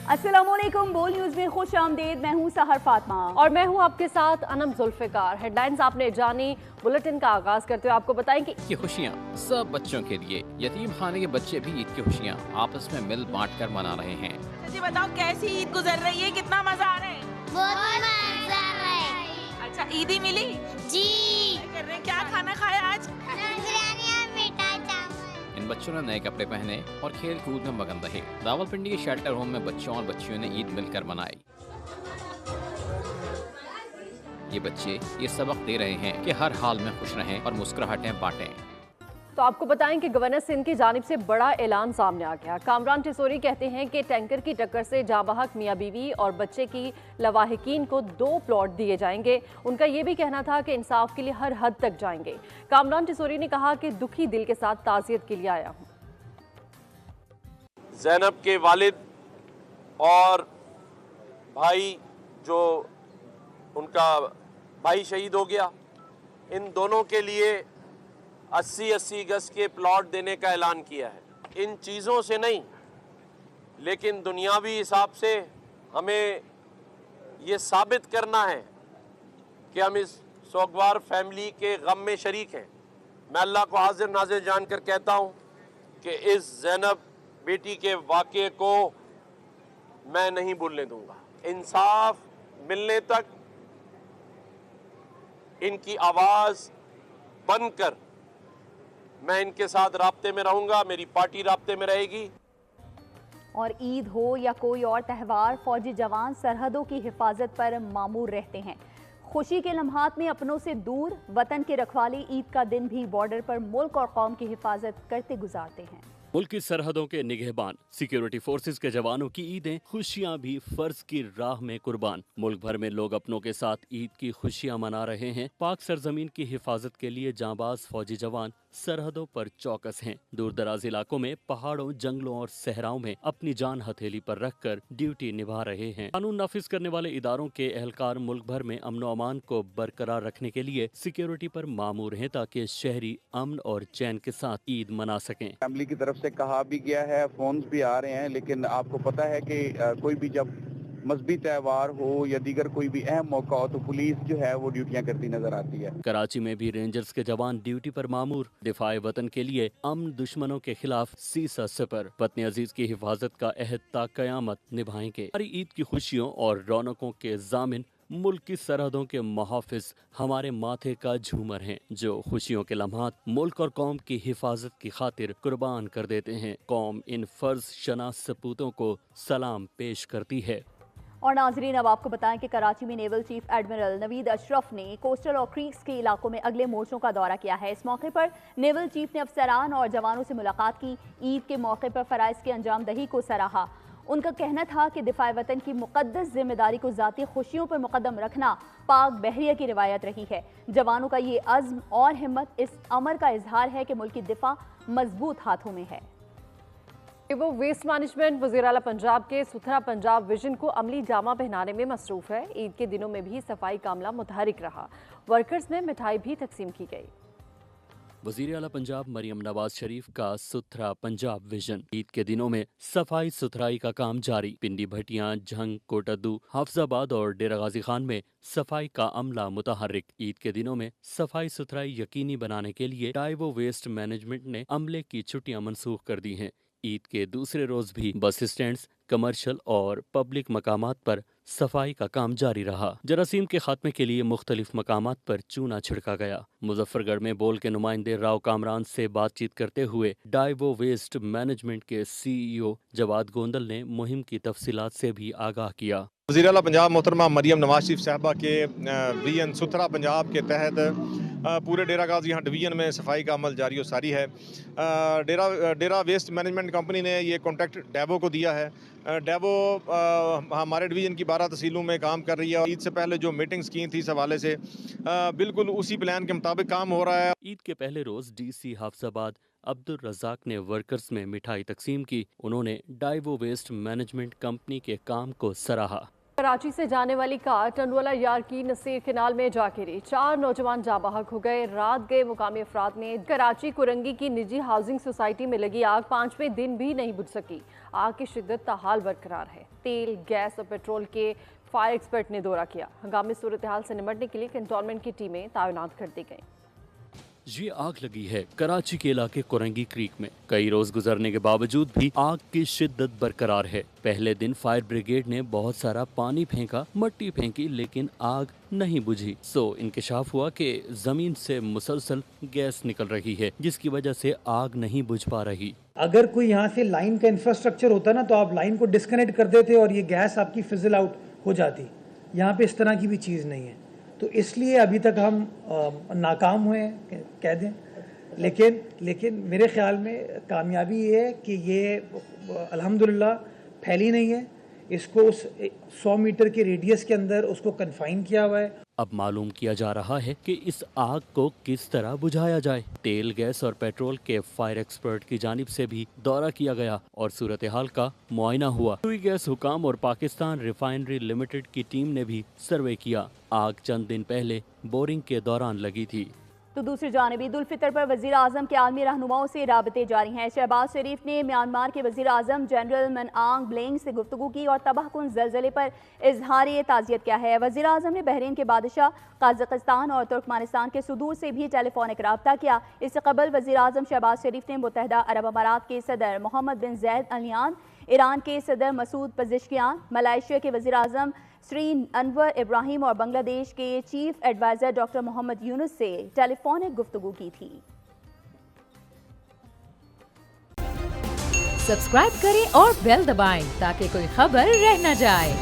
अस्सलामुअलैकुम, बोल न्यूज़ में खुश आमदेद। मैं हूँ सहर फातिमा और मैं हूँ आपके साथ अनम जुल्फिकार। हेडलाइंस आपने जानी। बुलेटिन का आगाज करते हुए आपको बताएं कि ईद की खुशियाँ सब बच्चों के लिए। यतीम खाने के बच्चे भी ईद की खुशियाँ आपस में मिल बांट कर मना रहे हैं। जी बताओ कैसी ईद गुजर रही है, कितना मजा आ रहा है? बहुत मजा आ रहा है। अच्छा, ईदी मिली? जी। कर रहे हैं, क्या खाना खाया आज? बिरयानी और मीठा चावल। इन बच्चों ने नए कपड़े पहने और खेल कूद में मगन रहे। रावलपिंडी के शेल्टर होम में बच्चों और बच्चियों ने ईद मिलकर मनाई। ये बच्चे ये सबक दे रहे हैं कि हर हाल में खुश रहें और मुस्कुराहटें बांटें। तो आपको बताएं कि गवर्नर सिंध की जानिब से बड़ा ऐलान सामने आ गया। कामरान टिसोरी कहते हैं कि टैंकर की टक्कर से जांबाहक मियां बीवी और बच्चे की लवाहिकीन को 2 प्लॉट दिए जाएंगे। उनका ये भी कहना था कि इंसाफ के लिए हर हद तक जाएंगे। कामरान टिसोरी ने कहा कि दुखी दिल के साथ ताज़ियत के लिए आया हूँ। ज़ैनब के वालिद और भाई, जो उनका भाई शहीद हो गया, इन दोनों के लिए 80-80 गज के प्लॉट देने का ऐलान किया है। इन चीज़ों से नहीं, लेकिन दुनियावी हिसाब से हमें ये साबित करना है कि हम इस सोगवार फैमिली के गम में शरीक हैं। मैं अल्लाह को हाजिर नाजिर जानकर कहता हूँ कि इस ज़ैनब बेटी के वाक़े को मैं नहीं भूलने दूँगा। इंसाफ मिलने तक इनकी आवाज़ बनकर मैं इनके साथ राब्ते में रहूंगा, मेरी पार्टी राब्ते में रहेगी। और ईद हो या कोई और त्यौहार, फौजी जवान सरहदों की हिफाजत पर मामूर रहते हैं। खुशी के लम्हात में अपनों से दूर, वतन के रखवाले ईद का दिन भी बॉर्डर पर मुल्क और कौम की हिफाजत करते गुजारते हैं। मुल्क की सरहदों के निगहबान सिक्योरिटी फोर्सेस के जवानों की ईदें खुशियां भी फर्ज की राह में कुर्बान। मुल्क भर में लोग अपनों के साथ ईद की खुशियां मना रहे हैं। पाक सरजमीन की हिफाजत के लिए जांबाज फौजी जवान सरहदों पर चौकस हैं। दूर दराज इलाकों में पहाड़ों, जंगलों और सहराओं में अपनी जान हथेली पर रखकर ड्यूटी निभा रहे हैं। कानून नाफिज करने वाले इदारों के एहलकार मुल्क भर में अमन व अमान को बरकरार रखने के लिए सिक्योरिटी पर मामूर हैं ताकि शहरी अमन और चैन के साथ ईद मना सकें। फैमिली की तरफ से कहा भी गया है, फोन भी आ रहे हैं, लेकिन आपको पता है कि कोई भी जब मजहबी त्यौहार हो या दीगर कोई भी अहम मौका हो तो पुलिस जो है वो ड्यूटियां करती नजर आती है। कराची में भी रेंजर्स के जवान ड्यूटी पर मामूर। दिफाए वतन के लिए अमन दुश्मनों के खिलाफ सीसा सिपर। वतन अजीज की हिफाजत का अहद ता कयामत निभाएंगे। हमारी ईद की खुशियों और रौनकों के जामिन मुल्क की सरहदों के मुहाफिज हमारे माथे का झूमर हैं, जो खुशियों के लम्हात मुल्क और कौम की हिफाजत की खातिर कुर्बान कर देते हैं। कौम इन फर्ज शनास सपूतों को सलाम पेश करती है। और नाजरीन, अब आपको बताएं कि कराची में naval chief admiral Naveed Ashraf ने कोस्टल और क्रीक्स के इलाकों में अगले मोर्चों का दौरा किया है। इस मौके पर नेवल चीफ ने अफसरान और जवानों से मुलाकात की। ईद के मौके पर फराइज की अंजाम दही को सराहा। उनका कहना था कि दिफाए वतन की मुकद्दस जिम्मेदारी को ज़ाती खुशियों पर मुकद्दम रखना पाक बहरिया की रिवायत रही है। जवानों का ये अज़्म और हिम्मत इस अमर का इजहार है कि मुल्क की दिफा मजबूत हाथों में है। वो वेस्ट मैनेजमेंट वज़ीर आला पंजाब के सुथरा पंजाब विजन को अमली जामा पहनाने में मसरूफ़ है। ईद के दिनों में भी सफाई का अमला मुतहरिक रहा। वर्कर्स में मिठाई भी तकसीम की गई। वज़ीर आला पंजाब मरियम नवाज शरीफ का सुथरा पंजाब विजन। ईद के दिनों में सफाई सुथराई का काम जारी। पिंडी, भटियां, झंग, कोटद्दू, हाफजाबाद और डेरा गाजी खान में सफाई का अमला मुतहरिक। ईद के दिनों में सफाई सुथराई यकीनी बनाने के लिए टाइवो वेस्ट मैनेजमेंट ने अमले की छुट्टियां मनसूख कर दी हैं। ईद के दूसरे रोज भी बस स्टैंड्स, कमर्शियल और पब्लिक मकामात पर सफाई का काम जारी रहा। जरासीम के खात्मे के लिए मुख्तलिफ मकामात पर चूना छिड़का गया। मुजफ्फरगढ़ में बोल के नुमाइंदे राव कामरान से बातचीत करते हुए डाइवो वेस्ट मैनेजमेंट के CEO जवाद गोंदल ने मुहिम की तफसीलात से भी आगाह किया। वज़ीर आला पंजाब मोहतरमा मरियम नवाज शरीफ साहबा के विजन सुथरा पंजाब के तहत पूरे डेरा गाजी यहाँ डिवीज़न में सफाई का अमल जारी और सारी है। डेरा वेस्ट मैनेजमेंट कंपनी ने ये कॉन्ट्रैक्ट डेवो को दिया है। डेवो हमारे डिवीज़न की 12 तहसीलों में काम कर रही है। ईद से पहले जो मीटिंग्स की थी इस हवाले से बिल्कुल उसी प्लान के मुताबिक काम हो रहा है। ईद के पहले रोज DC हाफजाबाद अब्दुल रज़ाक ने वर्कर्स में मिठाई तकसीम की। उन्होंने डाइवो वेस्ट मैनेजमेंट कंपनी के काम को सराहा। کراچی سے جانے والی کار ٹنڈوالہ یار کی نصیر کینال میں جا گری، 4 نوجوان جاں بحق ہو گئے۔ رات گئے مقامی افراد نے کراچی کرنگی کی نجی ہاؤسنگ سوسائٹی میں لگی آگ 5ویں دن بھی نہیں بجھ سکی۔ آگ کی شدت تاحال برقرار ہے۔ تیل، گیس اور پیٹرول کے فائر ایکسپرٹ نے دورہ کیا۔ ہنگامی صورتحال سے نمٹنے کے لیے کنٹونمنٹ کی ٹیمیں تعینات کر دی گئیں۔ یہ آگ لگی ہے کراچی کے علاقے کرنگی کریک میں۔ کئی روز گزرنے کے باوجود بھی آگ کی شدت برقرار ہے۔ پہلے دن فائر بریگیڈ نے بہت سارا پانی پھینکا، مٹی پھینکی، لیکن آگ نہیں بجھی۔ انکشاف ہوا کہ زمین سے مسلسل گیس نکل رہی ہے، جس کی وجہ سے آگ نہیں بجھ پا رہی۔ اگر کوئی یہاں سے لائن کا انفراسٹرکچر ہوتا نا تو آپ لائن کو ڈسکنیکٹ کر دیتے اور یہ گیس آپ کی فزل آؤٹ ہو جاتی۔ یہاں پہ اس طرح کی بھی چیز نہیں ہے، تو اس لیے ابھی تک ہم ناکام ہوئے ہیں کہہ دیں، لیکن میرے خیال میں کامیابی یہ ہے کہ یہ الحمدللہ پھیلی نہیں ہے۔ اس کو 100 میٹر کے ریڈیس کے اندر اس کو کنفائن کیا ہوا ہے۔ اب معلوم کیا جا رہا ہے کہ اس آگ کو کس طرح بجھایا جائے۔ تیل، گیس اور پیٹرول کے فائر ایکسپرٹ کی جانب سے بھی دورہ کیا گیا اور صورتحال کا معائنہ ہوا۔ سوئی گیس حکام اور پاکستان ریفائنری لمیٹڈ کی ٹیم نے بھی سروے کیا۔ آگ چند دن پہلے بورنگ کے دوران لگی تھی۔ تو دوسری جانب عید الفطر پر وزیر اعظم کے عالمی رہنماؤں سے رابطے جاری ہیں۔ شہباز شریف نے میانمار کے وزیر اعظم جنرل من آنگ بلینگ سے گفتگو کی اور تباہ کن زلزلے پر اظہار تعزیت کیا ہے۔ وزیر اعظم نے بحرین کے بادشاہ، قازقستان اور ترکمانستان کے صدور سے بھی ٹیلی فونک رابطہ کیا۔ اس سے قبل وزیر اعظم شہباز شریف نے متحدہ عرب امارات کے صدر محمد بن زید ال نہیان، ایران کے صدر مسعود پزشکیان، ملائیشیا کے وزیر اعظم سری انور ابراہیم اور بنگلہ دیش کے چیف ایڈوائزر ڈاکٹر محمد یونس سے ٹیلی فونک گفتگو کی تھی۔ سبسکرائب کریں اور بیل دبائیں تاکہ کوئی خبر رہ نہ جائے۔